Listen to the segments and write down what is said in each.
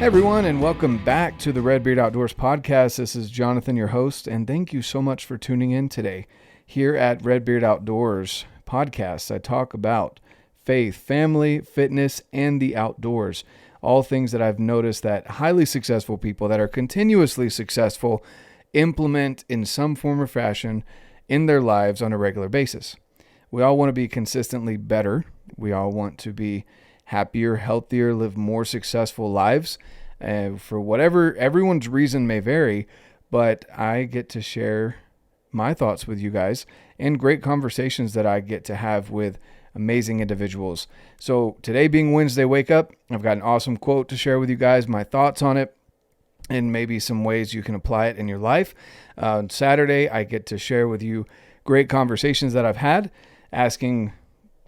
everyone, and welcome back to the RedBeard Outdoors podcast. This is Jonathan, your host, and thank you so much for tuning in today. Here at RedBeard Outdoors podcast, I talk about faith, family, fitness, and the outdoors. All things that I've noticed that highly successful people that are continuously successful implement in some form or fashion in their lives on a regular basis. We all want to be consistently better. We all want to be happier, healthier, live more successful lives. For whatever everyone's reason may vary, but I get to share my thoughts with you guys and great conversations that I get to have with amazing individuals. So today being Wednesday Wake Up, I've got an awesome quote to share with you guys, my thoughts on it, and maybe some ways you can apply it in your life. On Saturday, I get to share with you great conversations that I've had, asking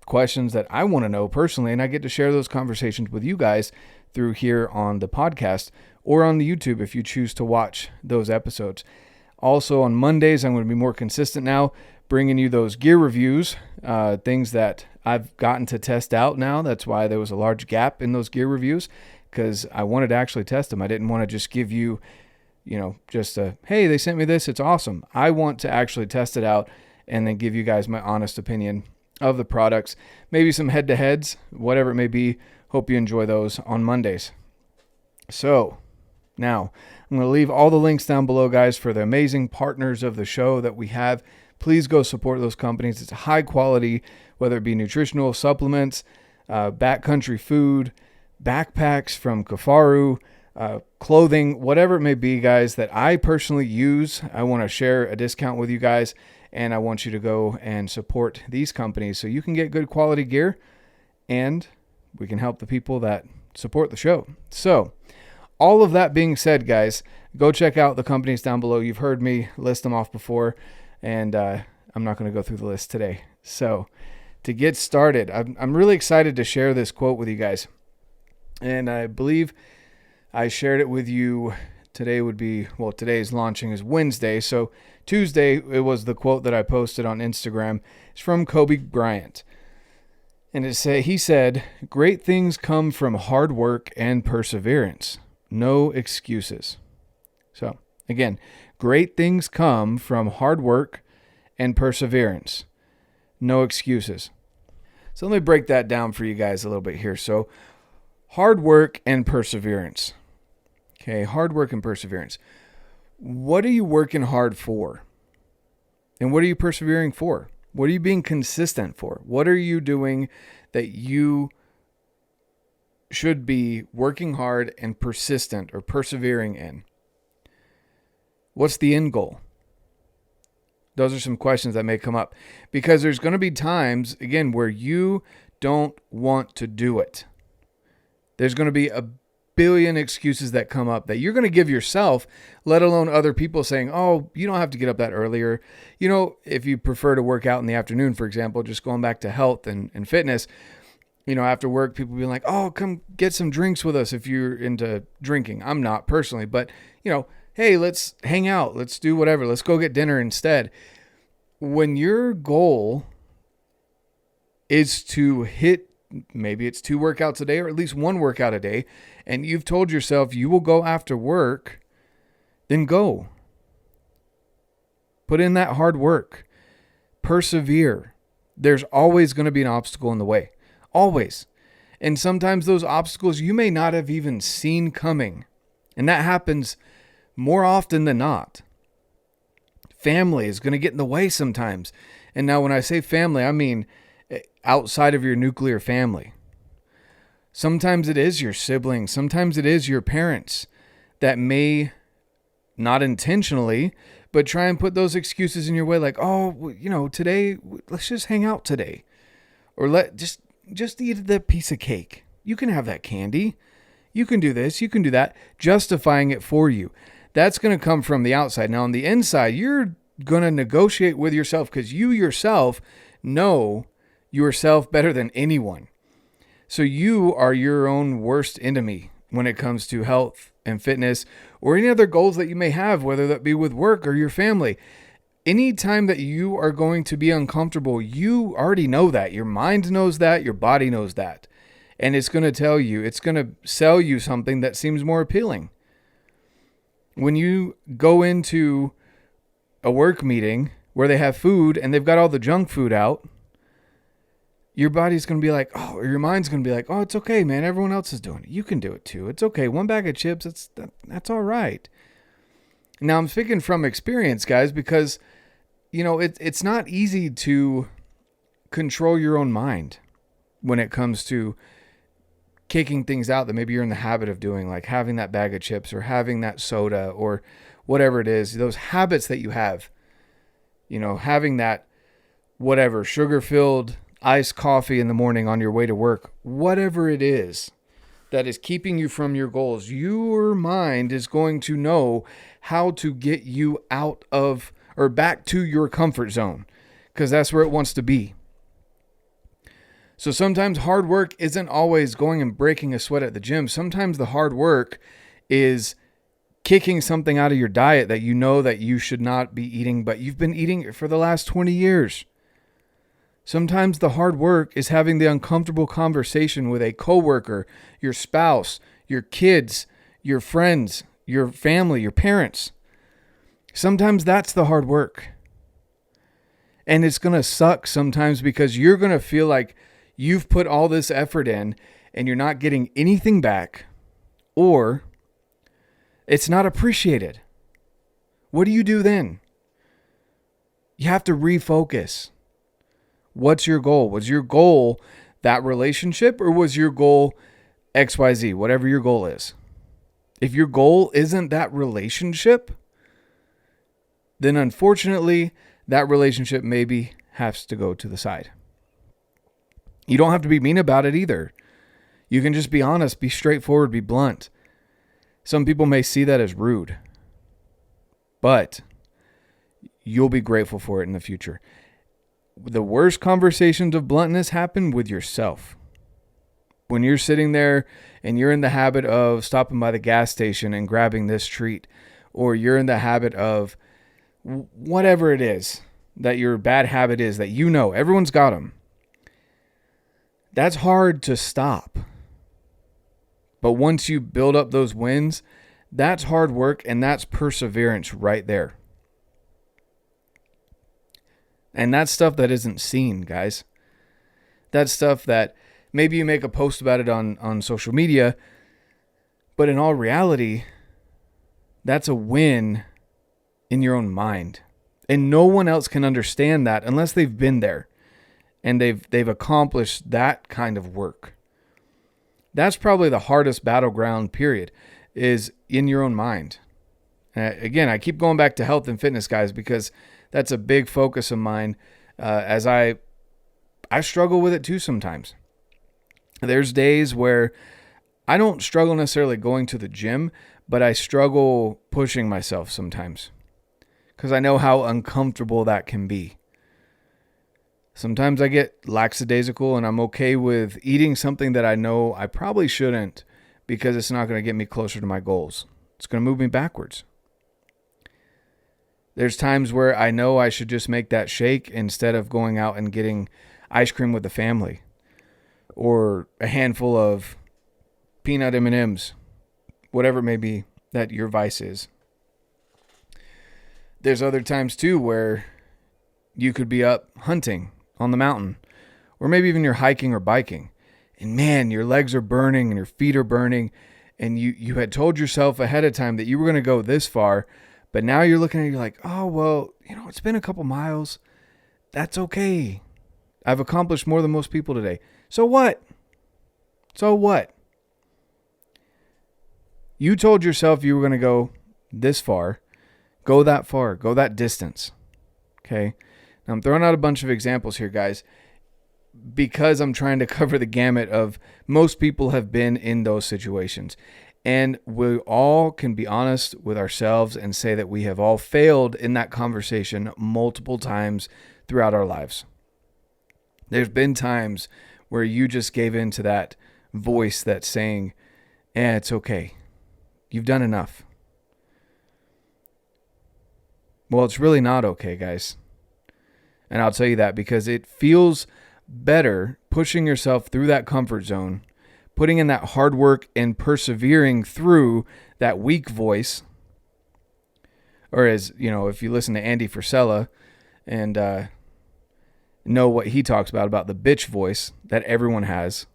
questions that I want to know personally, and I get to share those conversations with you guys through here on the podcast or on the YouTube if you choose to watch those episodes. Also on Mondays, I'm going to be more consistent now, bringing you those gear reviews, things that I've gotten to test out now. That's why there was a large gap in those gear reviews, because I wanted to actually test them. I didn't want to just give you, just a, hey, they sent me this, it's awesome. I want to actually test it out and then give you guys my honest opinion of the products, maybe some head-to-heads, whatever it may be. Hope you enjoy those on Mondays. So now I'm going to leave all the links down below, guys, for the amazing partners of the show that we have. Please go support those companies. It's high quality, whether it be nutritional supplements, backcountry food, backpacks from Kifaru, clothing, whatever it may be, guys, that I personally use. I want to share a discount with you guys, and I want you to go and support these companies so you can get good quality gear and we can help the people that support the show. So all of that being said, guys, go check out the companies down below. You've heard me list them off before, and I'm not going to go through the list today. So to get started, I'm really excited to share this quote with you guys. And I believe I shared it with you. Today's launching is Wednesday. So Tuesday, it was the quote that I posted on Instagram. It's from Kobe Bryant. And he said, "Great things come from hard work and perseverance. No excuses." So again, great things come from hard work and perseverance. No excuses. So let me break that down for you guys a little bit here. So hard work and perseverance. Okay, hard work and perseverance. What are you working hard for? And what are you persevering for? What are you being consistent for? What are you doing that you should be working hard and persistent or persevering in? What's the end goal? Those are some questions that may come up, because there's going to be times, again, where you don't want to do it. There's going to be a billion excuses that come up that you're going to give yourself, let alone other people saying, oh, you don't have to get up that earlier. If you prefer to work out in the afternoon, for example, just going back to health and fitness, after work, people be like, oh, come get some drinks with us if you're into drinking. I'm not personally, but, hey, let's hang out. Let's do whatever. Let's go get dinner instead. When your goal is to hit, maybe it's 2 workouts a day or at least 1 workout a day, and you've told yourself you will go after work, then go. Put in that hard work. Persevere. There's always going to be an obstacle in the way. Always. And sometimes those obstacles you may not have even seen coming. And that happens more often than not. Family is going to get in the way sometimes. And now when I say family, I mean outside of your nuclear family. Sometimes it is your siblings. Sometimes it is your parents that may not intentionally, but try and put those excuses in your way. Like, oh, today, let's just hang out today. Or just eat the piece of cake. You can have that candy. You can do this. You can do that. Justifying it for you. That's going to come from the outside. Now on the inside, you're going to negotiate with yourself because you yourself know yourself better than anyone. So you are your own worst enemy when it comes to health and fitness or any other goals that you may have, whether that be with work or your family. Anytime that you are going to be uncomfortable, you already know that. Your mind knows that. Your body knows that. And it's going to sell you something that seems more appealing. When you go into a work meeting where they have food and they've got all the junk food out, your body's going to be like, oh, or your mind's going to be like, oh, it's okay, man. Everyone else is doing it. You can do it too. It's okay. One bag of chips, that's all right. Now, I'm speaking from experience, guys, because, it's not easy to control your own mind when it comes to kicking things out that maybe you're in the habit of doing, like having that bag of chips or having that soda or whatever it is, those habits that you have, having that whatever sugar-filled iced coffee in the morning on your way to work, whatever it is that is keeping you from your goals, your mind is going to know how to get you out of or back to your comfort zone, because that's where it wants to be. So sometimes hard work isn't always going and breaking a sweat at the gym. Sometimes the hard work is kicking something out of your diet that you know that you should not be eating, but you've been eating it for the last 20 years. Sometimes the hard work is having the uncomfortable conversation with a coworker, your spouse, your kids, your friends, your family, your parents. Sometimes that's the hard work. And it's going to suck sometimes because you're going to feel like you've put all this effort in and you're not getting anything back, or it's not appreciated. What do you do then? You have to refocus. What's your goal? Was your goal that relationship, or was your goal XYZ, whatever your goal is? If your goal isn't that relationship, then unfortunately, that relationship maybe has to go to the side. You don't have to be mean about it either. You can just be honest, be straightforward, be blunt. Some people may see that as rude, but you'll be grateful for it in the future. The worst conversations of bluntness happen with yourself. When you're sitting there and you're in the habit of stopping by the gas station and grabbing this treat, or you're in the habit of whatever it is that your bad habit is that everyone's got them. That's hard to stop. But once you build up those wins, that's hard work and that's perseverance right there. And that's stuff that isn't seen, guys. That's stuff that maybe you make a post about it on social media, but in all reality, that's a win in your own mind. And no one else can understand that unless they've been there and they've accomplished that kind of work. That's probably the hardest battleground, period, is in your own mind. Again, I keep going back to health and fitness, guys, because that's a big focus of mine, as I struggle with it too sometimes. There's days where I don't struggle necessarily going to the gym, but I struggle pushing myself sometimes because I know how uncomfortable that can be. Sometimes I get lackadaisical and I'm okay with eating something that I know I probably shouldn't because it's not going to get me closer to my goals. It's going to move me backwards. There's times where I know I should just make that shake instead of going out and getting ice cream with the family or a handful of peanut M&Ms, whatever it may be that your vice is. There's other times too where you could be up hunting on the mountain, or maybe even you're hiking or biking, and man, your legs are burning and your feet are burning, and you had told yourself ahead of time that you were going to go this far, but now you're looking at it, you're like, oh, well, it's been a couple miles. That's okay. I've accomplished more than most people today. So what? So what? You told yourself you were going to go this far, go that distance. Okay? Now I'm throwing out a bunch of examples here, guys, because I'm trying to cover the gamut of most people have been in those situations. And we all can be honest with ourselves and say that we have all failed in that conversation multiple times throughout our lives. There's been times where you just gave in to that voice that's saying, it's okay. You've done enough. Well, it's really not okay, guys. And I'll tell you that because it feels better pushing yourself through that comfort zone putting in that hard work and persevering through that weak voice, or as, if you listen to Andy Frisella and know what he talks about the bitch voice that everyone has,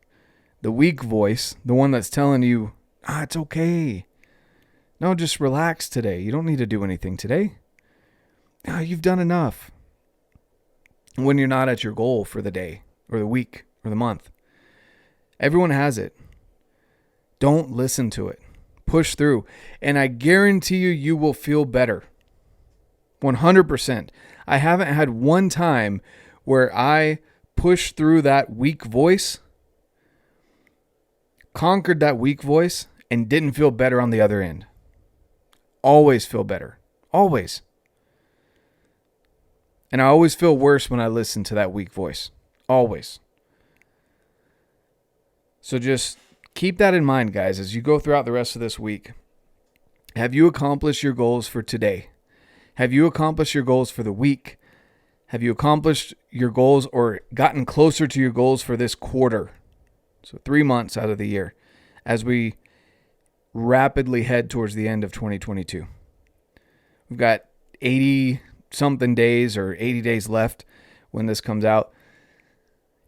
the weak voice, the one that's telling you, it's okay. No, just relax today. You don't need to do anything today. You've done enough. When you're not at your goal for the day or the week or the month. Everyone has it. Don't listen to it. Push through. And I guarantee you will feel better. 100%. I haven't had one time where I pushed through that weak voice, conquered that weak voice, and didn't feel better on the other end. Always feel better. Always. And I always feel worse when I listen to that weak voice. Always. So just keep that in mind, guys, as you go throughout the rest of this week. Have you accomplished your goals for today? Have you accomplished your goals for the week? Have you accomplished your goals or gotten closer to your goals for this quarter? So 3 months out of the year as we rapidly head towards the end of 2022. We've got 80-something days or 80 days left when this comes out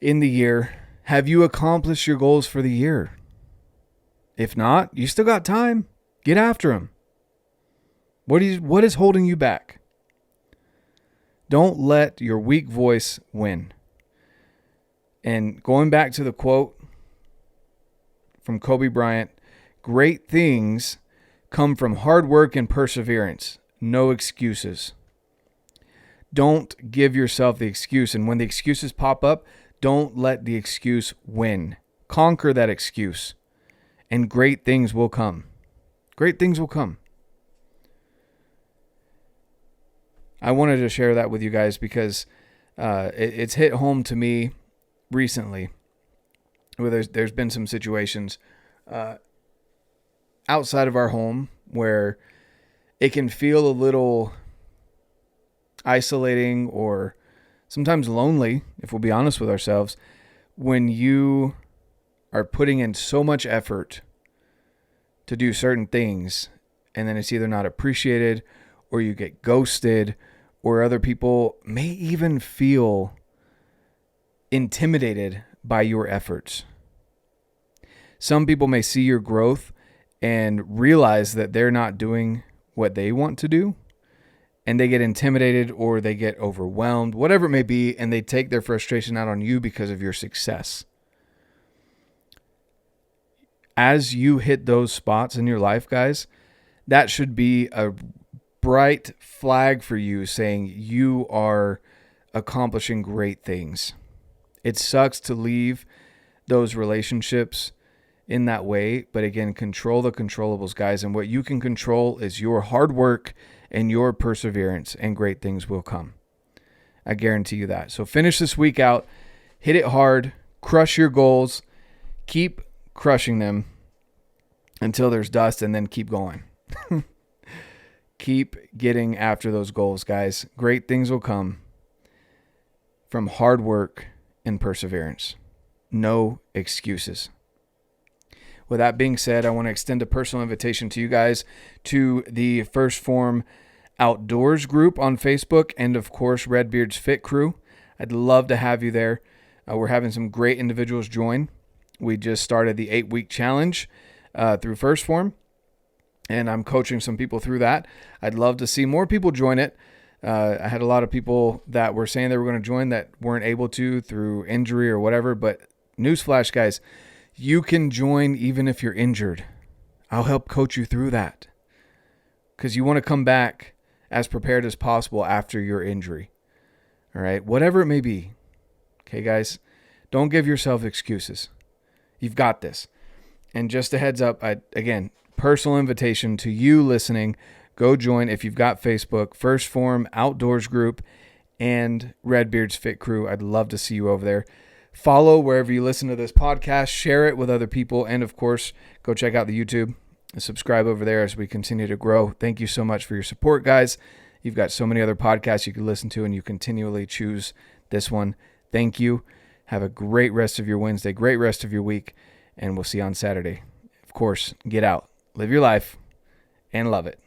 in the year. Have you accomplished your goals for the year? If not, you still got time. Get after them. What is holding you back? Don't let your weak voice win. And going back to the quote from Kobe Bryant, great things come from hard work and perseverance. No excuses. Don't give yourself the excuse. And when the excuses pop up, don't let the excuse win. Conquer that excuse. And great things will come. Great things will come. I wanted to share that with you guys because it's hit home to me recently. Where there's been some situations outside of our home where it can feel a little isolating or sometimes lonely, if we'll be honest with ourselves, when you are putting in so much effort to do certain things and then it's either not appreciated or you get ghosted or other people may even feel intimidated by your efforts. Some people may see your growth and realize that they're not doing what they want to do, and they get intimidated or they get overwhelmed, whatever it may be, and they take their frustration out on you because of your success. As you hit those spots in your life, guys, that should be a bright flag for you saying you are accomplishing great things. It sucks to leave those relationships in that way, but again, control the controllables, guys, and what you can control is your hard work and your perseverance, and great things will come. I guarantee you that. So finish this week out, hit it hard, crush your goals, keep crushing them until there's dust, and then keep going. Keep getting after those goals, guys. Great things will come from hard work and perseverance. No excuses. With that being said, I want to extend a personal invitation to you guys to the First Phorm Outdoors group on Facebook and, of course, RedBeard's Fit Crew. I'd love to have you there. We're having some great individuals join. We just started the 8-week challenge through First Phorm, and I'm coaching some people through that. I'd love to see more people join it. I had a lot of people that were saying they were going to join that weren't able to through injury or whatever, but newsflash, guys, you can join even if you're injured. I'll help coach you through that because you want to come back as prepared as possible after your injury. All right, whatever it may be. Okay, guys, don't give yourself excuses. You've got this. And just a heads up, again, personal invitation to you listening, go join if you've got Facebook, First Phorm Outdoors group and RedBeard's Fit Crew. I'd love to see you over there. Follow wherever you listen to this podcast, share it with other people, and of course, go check out the YouTube and subscribe over there as we continue to grow. Thank you so much for your support, guys. You've got so many other podcasts you can listen to, and you continually choose this one. Thank you. Have a great rest of your Wednesday, great rest of your week, and we'll see you on Saturday. Of course, get out, live your life, and love it.